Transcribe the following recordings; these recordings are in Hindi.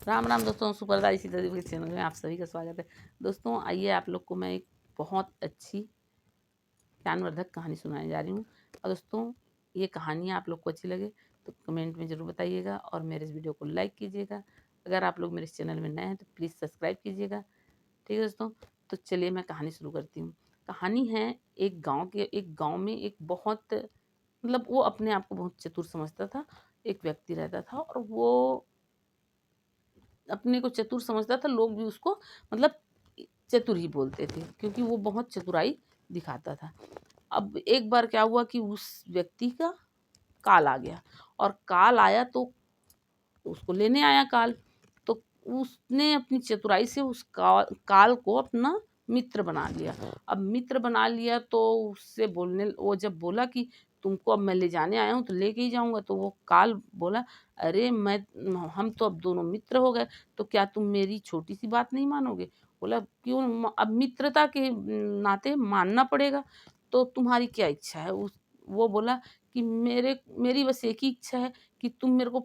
राम राम दोस्तों, सुपरदाई सीता देवी के चैनल में आप सभी का स्वागत है। दोस्तों आइए आप लोग को मैं एक बहुत अच्छी ज्ञानवर्धक कहानी सुनाने जा रही हूँ। और दोस्तों ये कहानी आप लोग को अच्छी लगे तो कमेंट में ज़रूर बताइएगा और मेरे इस वीडियो को लाइक कीजिएगा। अगर आप लोग मेरे इस चैनल में नए हैं तो प्लीज़ सब्सक्राइब कीजिएगा। ठीक है दोस्तों, तो चलिए मैं कहानी शुरू करती हूँ। कहानी है एक गाँव में एक बहुत मतलब वो अपने आप को बहुत चतुर समझता था। एक व्यक्ति रहता था और वो अपने को चतुर समझता था। लोग भी उसको मतलब चतुर ही बोलते थे क्योंकि वो बहुत चतुराई दिखाता था। अब एक बार क्या हुआ कि उस व्यक्ति का काल आ गया और काल आया तो उसको लेने आया काल। तो उसने अपनी चतुराई से उस काल को अपना मित्र बना लिया। अब मित्र बना लिया तो उससे बोलने वो जब बोला कि तुमको अब मैं ले जाने आया हूँ तो लेके ही जाऊंगा, तो वो काल बोला अरे मैं हम तो अब दोनों मित्र हो गए, तो क्या तुम मेरी छोटी सी बात नहीं मानोगे? बोला क्यों अब मित्रता के नाते मानना पड़ेगा। तो तुम्हारी क्या इच्छा है? उस वो बोला कि मेरी बस एक ही इच्छा है कि तुम मेरे को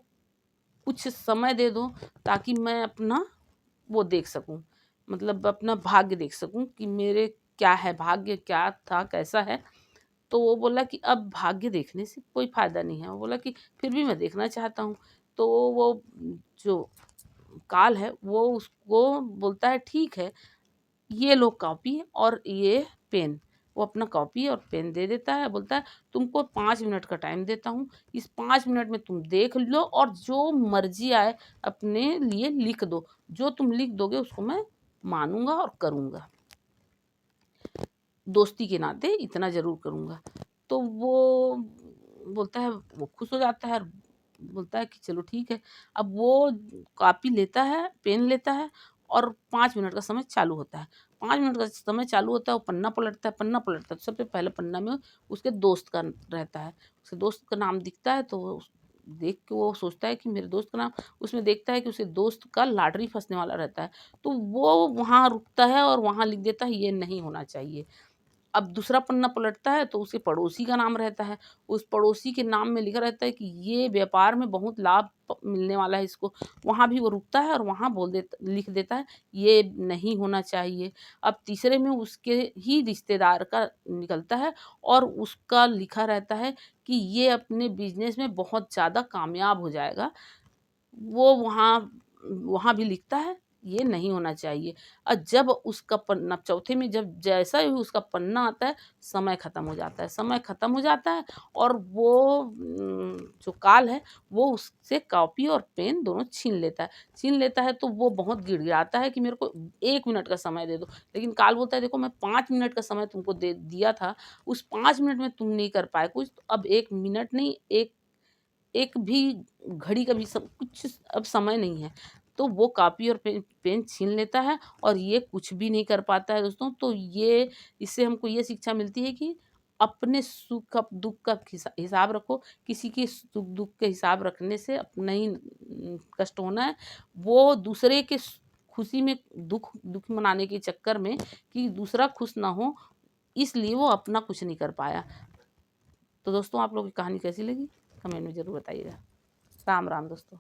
कुछ समय दे दो ताकि मैं अपना वो देख सकूं, मतलब अपना भाग्य देख सकूं कि मेरे क्या है, भाग्य क्या था कैसा है। तो वो बोला कि अब भाग्य देखने से कोई फायदा नहीं है। वो बोला कि फिर भी मैं देखना चाहता हूँ। तो वो जो काल है वो उसको बोलता है ठीक है, ये लो कॉपी और ये पेन। वो अपना कॉपी और पेन दे देता है, बोलता है तुमको 5 मिनट का टाइम देता हूँ, इस 5 मिनट में तुम देख लो और जो मर्जी आए अपने लिए लिख दो, जो तुम लिख दोगे उसको मैं मानूंगा और करूँगा, दोस्ती के नाते इतना ज़रूर करूँगा। तो वो बोलता है, वो खुश हो जाता है और बोलता है कि चलो ठीक है। अब वो कॉपी लेता है, पेन लेता है और 5 मिनट का समय चालू होता है। 5 मिनट का समय चालू होता है, वो पन्ना पलटता है। तो सबसे पहले पन्ना में उसके दोस्त का रहता है। उसके दोस्त का नाम दिखता है तो वो देख के वो सोचता है कि मेरे दोस्त का नाम, उसमें देखता है कि उसके दोस्त का लॉटरी फँसने वाला रहता है। तो वो वहाँ रुकता है और वहाँ लिख देता है ये नहीं होना चाहिए। अब दूसरा पन्ना पलटता है तो उसके पड़ोसी का नाम रहता है। उस पड़ोसी के नाम में लिखा रहता है कि ये व्यापार में बहुत लाभ मिलने वाला है इसको। वहाँ भी वो रुकता है और वहाँ लिख देता है ये नहीं होना चाहिए। अब तीसरे में उसके ही रिश्तेदार का निकलता है और उसका लिखा रहता है कि ये अपने बिजनेस में बहुत ज़्यादा कामयाब हो जाएगा। वो वहाँ वहाँ भी लिखता है ये नहीं होना चाहिए। जब उसका पन्ना चौथे में जब जैसा ही उसका पन्ना आता है, समय ख़त्म हो जाता है। समय ख़त्म हो जाता है और वो जो काल है वो उससे कॉपी और पेन दोनों छीन लेता है। छीन लेता है तो वो बहुत गिड़गिड़ाता है कि मेरे को 1 मिनट का समय दे दो। लेकिन काल बोलता है देखो मैं 5 मिनट का समय तुमको दे दिया था, उस 5 मिनट में तुम नहीं कर पाए कुछ, तो अब 1 मिनट नहीं, एक एक भी घड़ी का भी सब कुछ अब समय नहीं है। तो वो कॉपी और पेन छीन लेता है और ये कुछ भी नहीं कर पाता है दोस्तों। तो ये इससे हमको ये शिक्षा मिलती है कि अपने सुख का दुःख का हिसाब रखो। किसी के सुख दुःख के हिसाब रखने से अपना ही कष्ट होना है। वो दूसरे के खुशी में दुःख मनाने के चक्कर में कि दूसरा खुश ना हो, इसलिए वो अपना कुछ नहीं कर पाया। तो दोस्तों आप लोगों की कहानी कैसी लगी? कमेंट में ज़रूर बताइएगा। राम राम दोस्तों।